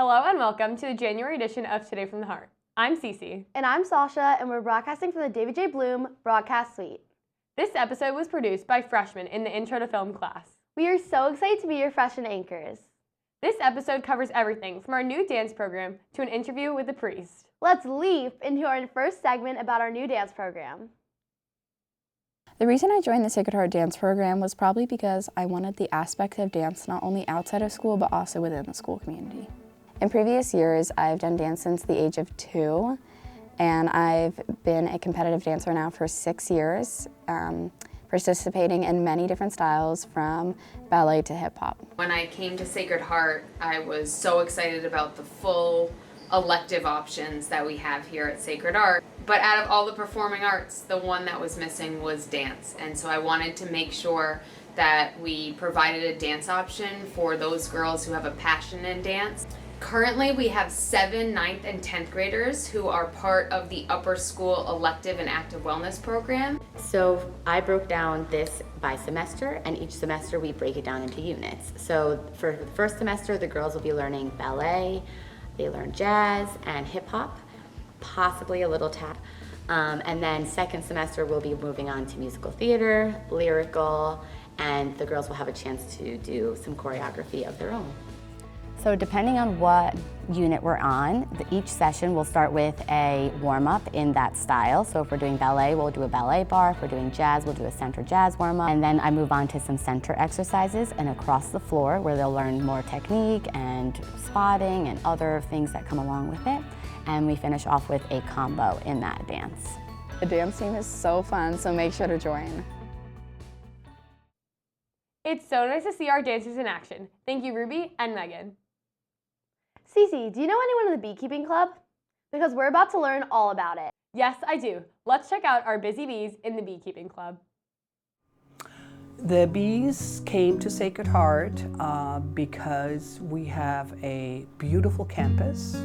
Hello and welcome to the January edition of Today from the Heart. I'm Cece. And I'm Sasha, and we're broadcasting from the David J. Bloom Broadcast Suite. This episode was produced by freshmen in the Intro to Film class. We are so excited to be your freshman anchors. This episode covers everything from our new dance program to an interview with a priest. Let's leap into our first segment about our new dance program. The reason I joined the Sacred Heart dance program was probably because I wanted the aspect of dance not only outside of school but also within the school community. In previous years, I've done dance since the age of 2, and I've been a competitive dancer now for 6 years, participating in many different styles from ballet to hip hop. When I came to Sacred Heart, I was so excited about the full elective options that we have here at Sacred Heart. But out of all the performing arts, the one that was missing was dance. And so I wanted to make sure that we provided a dance option for those girls who have a passion in dance. Currently, we have 7th, 9th, and 10th graders who are part of the upper school elective and active wellness program. So I broke down this by semester, and each semester we break it down into units. So for the first semester, the girls will be learning ballet, they learn jazz and hip hop, possibly a little tap. And then second semester, we'll be moving on to musical theater, lyrical, and the girls will have a chance to do some choreography of their own. So depending on what unit we're on, each session will start with a warm-up in that style. So if we're doing ballet, we'll do a ballet bar. If we're doing jazz, we'll do a center jazz warm-up. And then I move on to some center exercises and across the floor where they'll learn more technique and spotting and other things that come along with it. And we finish off with a combo in that dance. The dance team is so fun, so make sure to join. It's so nice to see our dancers in action. Thank you, Ruby and Megan. Cece, do you know anyone in the Beekeeping Club? Because we're about to learn all about it. Yes, I do. Let's check out our busy bees in the Beekeeping Club. The bees came to Sacred Heart because we have a beautiful campus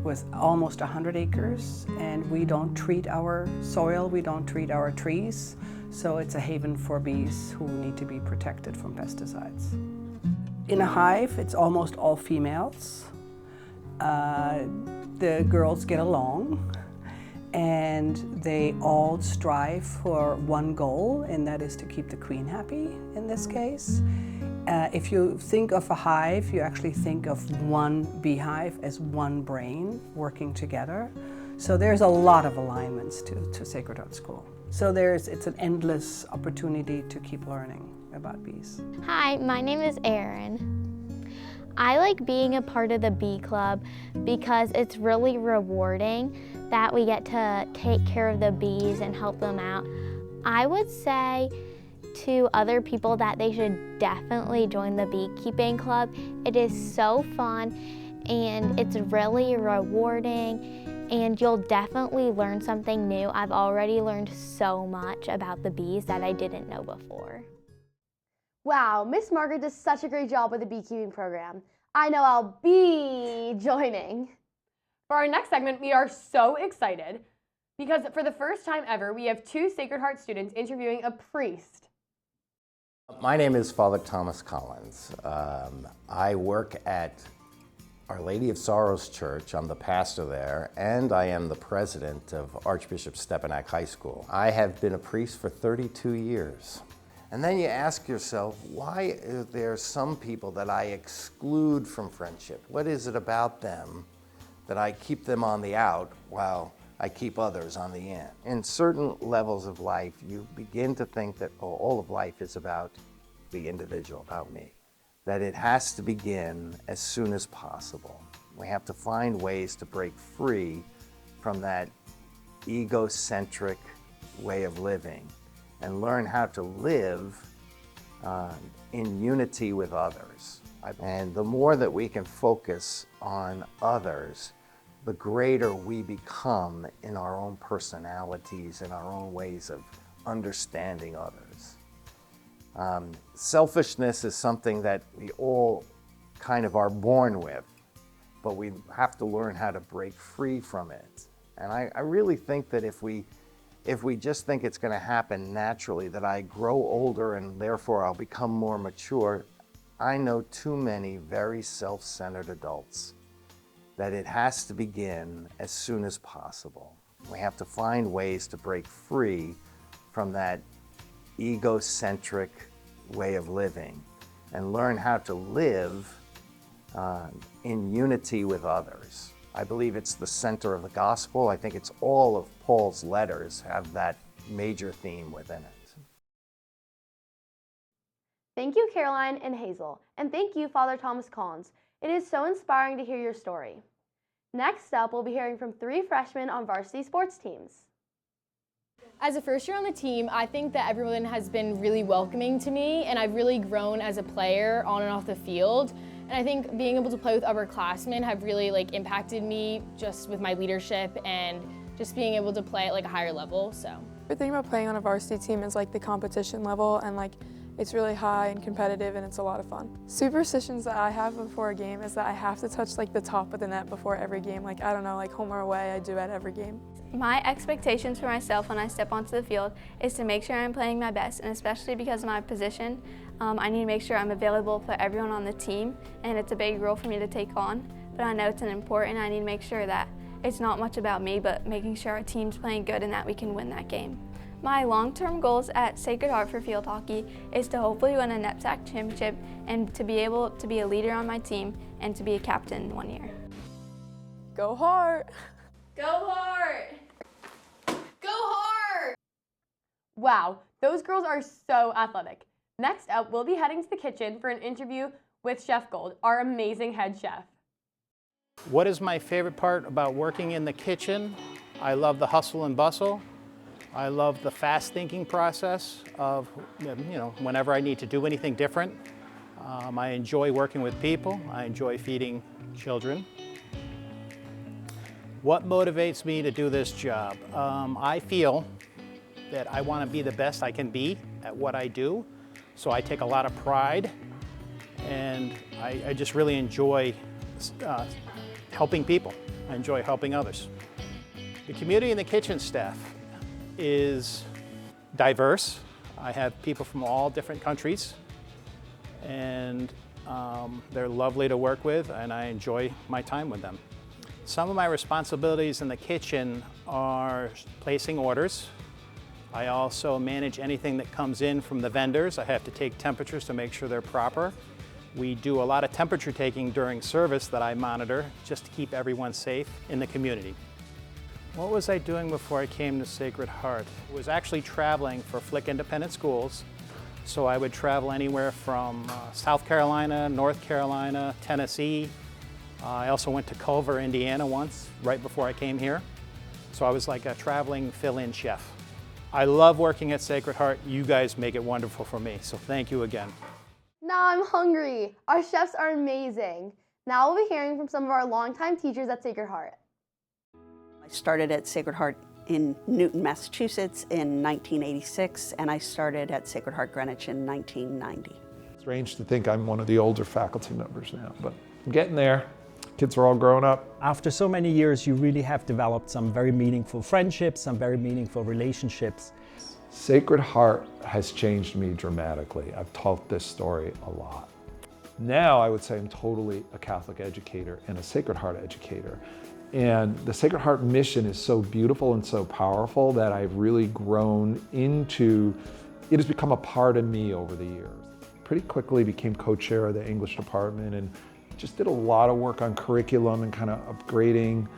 with almost 100 acres, and we don't treat our soil, we don't treat our trees, so it's a haven for bees who need to be protected from pesticides. In a hive, it's almost all females. The girls get along, and they all strive for one goal, and that is to keep the queen happy in this case. If you think of a hive, you actually think of one beehive as one brain working together. So there's a lot of alignments to Sacred Heart School. So it's an endless opportunity to keep learning about bees. Hi, my name is Erin. I like being a part of the bee club because it's really rewarding that we get to take care of the bees and help them out. I would say to other people that they should definitely join the beekeeping club. It is so fun and it's really rewarding, and you'll definitely learn something new. I've already learned so much about the bees that I didn't know before. Wow, Miss Margaret does such a great job with the beekeeping program. I know I'll be joining. For our next segment, we are so excited because for the first time ever, we have 2 Sacred Heart students interviewing a priest. My name is Father Thomas Collins. I work at Our Lady of Sorrows Church. I'm the pastor there, and I am the president of Archbishop Stepanak High School. I have been a priest for 32 years. And then you ask yourself, why are there some people that I exclude from friendship? What is it about them that I keep them on the out while I keep others on the in? In certain levels of life, you begin to think that all of life is about the individual, about me. That it has to begin as soon as possible. We have to find ways to break free from that egocentric way of living and learn how to live in unity with others. And the more that we can focus on others, the greater we become in our own personalities and our own ways of understanding others. Selfishness is something that we all kind of are born with, but we have to learn how to break free from it. And I really think that if we just think it's going to happen naturally, that I grow older and therefore I'll become more mature, I know too many very self-centered adults that it has to begin as soon as possible. We have to find ways to break free from that egocentric way of living and learn how to live in unity with others. I believe it's the center of the gospel. I think it's all of Paul's letters have that major theme within it. Thank you, Caroline and Hazel, and thank you, Father Thomas Collins. It is so inspiring to hear your story. Next up, we'll be hearing from 3 freshmen on varsity sports teams. As a first year on the team, I think that everyone has been really welcoming to me, and I've really grown as a player on and off the field. And I think being able to play with upperclassmen have really impacted me just with my leadership and just being able to play at a higher level. So The thing about playing on a varsity team is the competition level, and it's really high and competitive, and it's a lot of fun. Superstitions that I have before a game is that I have to touch the top of the net before every game. I don't know, home or away, I do at every game. My expectations for myself when I step onto the field is to make sure I'm playing my best, and especially because of my position, I need to make sure I'm available for everyone on the team, and it's a big role for me to take on, but I know it's important. I need to make sure that it's not much about me, but making sure our team's playing good and that we can win that game. My long-term goals at Sacred Heart for field hockey is to hopefully win a NEPSAC championship and to be able to be a leader on my team and to be a captain one year. Go Heart! Go Heart! go hard! Wow, those girls are so athletic. Next up, we'll be heading to the kitchen for an interview with Chef Gold, our amazing head chef. What is my favorite part about working in the kitchen? I love the hustle and bustle. I love the fast thinking process of, whenever I need to do anything different. I enjoy working with people. I enjoy feeding children. What motivates me to do this job? I feel that I want to be the best I can be at what I do. So I take a lot of pride, and I just really enjoy helping people. I enjoy helping others. The community in the kitchen staff is diverse. I have people from all different countries, and they're lovely to work with, and I enjoy my time with them. Some of my responsibilities in the kitchen are placing orders. I also manage anything that comes in from the vendors. I have to take temperatures to make sure they're proper. We do a lot of temperature taking during service that I monitor just to keep everyone safe in the community. What was I doing before I came to Sacred Heart? I was actually traveling for Flick Independent Schools. So I would travel anywhere from South Carolina, North Carolina, Tennessee. I also went to Culver, Indiana once, right before I came here. So I was like a traveling fill-in chef. I love working at Sacred Heart. You guys make it wonderful for me, so thank you again. Now I'm hungry. Our chefs are amazing. Now we'll be hearing from some of our longtime teachers at Sacred Heart. I started at Sacred Heart in Newton, Massachusetts in 1986, and I started at Sacred Heart Greenwich in 1990. It's strange to think I'm one of the older faculty members now, but I'm getting there. Kids are all grown up. After so many years, you really have developed some very meaningful friendships, some very meaningful relationships. Sacred Heart has changed me dramatically. I've told this story a lot. Now I would say I'm totally a Catholic educator and a Sacred Heart educator. And the Sacred Heart mission is so beautiful and so powerful that I've really grown into, it has become a part of me over the years. Pretty quickly became co-chair of the English department and just did a lot of work on curriculum and kind of upgrading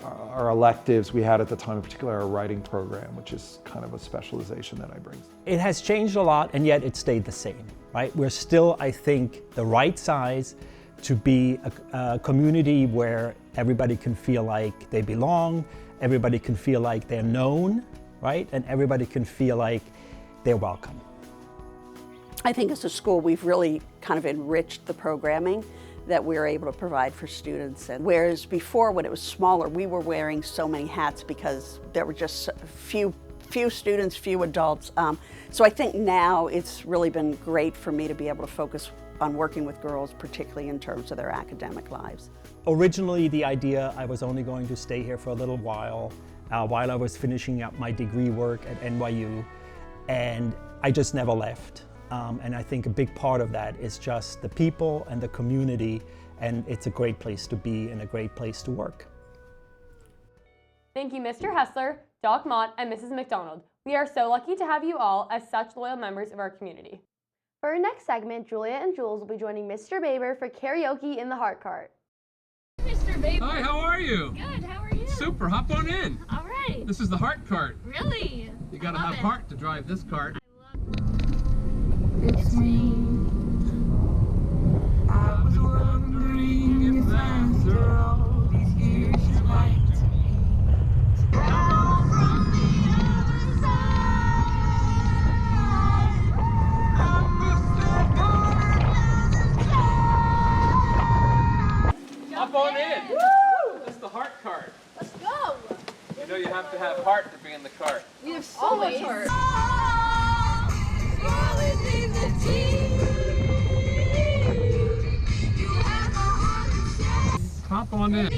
our electives we had at the time, in particular our writing program, which is kind of a specialization that I bring. It has changed a lot, and yet it stayed the same, right? We're still, I think, the right size to be a community where everybody can feel like they belong, everybody can feel like they're known, right? And everybody can feel like they're welcome. I think as a school, we've really kind of enriched the programming that we're able to provide for students. And whereas before, when it was smaller, we were wearing so many hats because there were just few students, few adults. So I think now it's really been great for me to be able to focus on working with girls, particularly in terms of their academic lives. Originally, the idea, I was only going to stay here for a little while I was finishing up my degree work at NYU, and I just never left. And I think a big part of that is just the people and the community and it's a great place to be and a great place to work. Thank you, Mr. Hessler, Doc Mott, and Mrs. McDonald. We are so lucky to have you all as such loyal members of our community. For our next segment, Julia and Jules will be joining Mr. Baber for Karaoke in the Heart Cart. Mr. Baber. Hi, how are you? Good, how are you? Super, hop on in. All right. This is the Heart Cart. Really? You gotta have heart to drive this cart. It's me. I was wondering if after all these years you liked me. Down from the other side. I'm Mr. Hop on in. This is the Heart Cart. Let's go. You know you have to have heart to be in the cart. We have so much heart. Hop on in.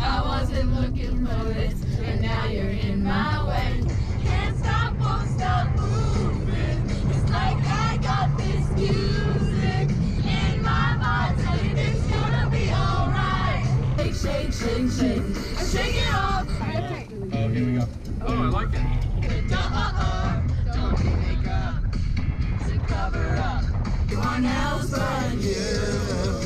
I wasn't looking for this, and now you're in my way. Can't stop, won't stop moving. It's like I got this music in my body, saying it's gonna be alright. Shake, shake, shake, shake, shake it off. Oh, here we go. Oh, I like it. Don't need makeup to cover up. One else but you.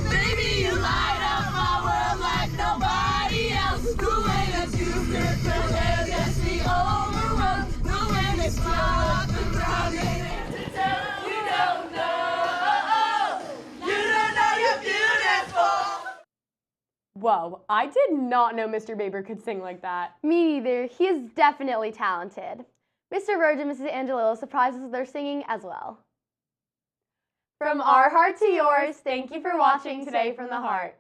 Baby, you light up my world like nobody else. The way that you prepare gets me overwhelmed. The way they smile up and down your head to tell you don't know. You don't know you're beautiful. Whoa, I did not know Mr. Baber could sing like that. Me neither. He is definitely talented. Mr. Virgin and Mrs. Angelillo surprised us with their singing as well. From our heart to yours, thank you for watching Today from the Heart.